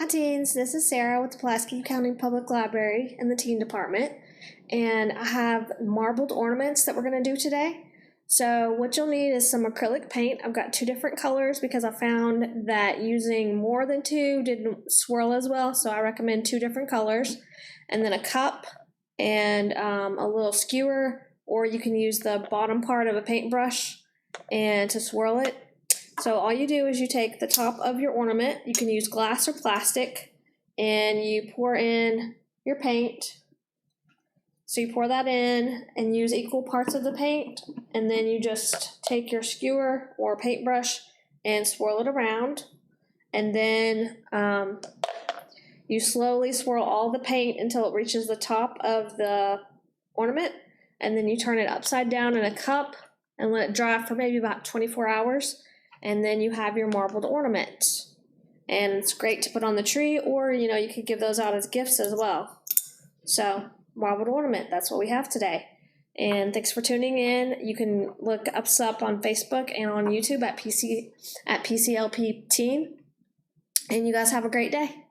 teens, this is Sarah with the Pulaski County Public Library in the teen department, and I have marbled ornaments that we're going to do today. So what you'll need is some acrylic paint. I've got 2 different colors because I found that using more than 2 didn't swirl as well, so I recommend 2 different colors. And then a cup and a little skewer, or you can use the bottom part of a paintbrush and to swirl it. So all you do is you take the top of your ornament, you can use glass or plastic, and you pour in your paint. So you pour that in and use equal parts of the paint, and then you just take your skewer or paintbrush and swirl it around. And then you slowly swirl all the paint until it reaches the top of the ornament, and then you turn it upside down in a cup and let it dry for maybe about 24 hours. And then you have your marbled ornament. And it's great to put on the tree, or you could give those out as gifts as well. So marbled ornament, that's what we have today. And thanks for tuning in. You can look us up on Facebook and on YouTube at PCLP Teen. And you guys have a great day.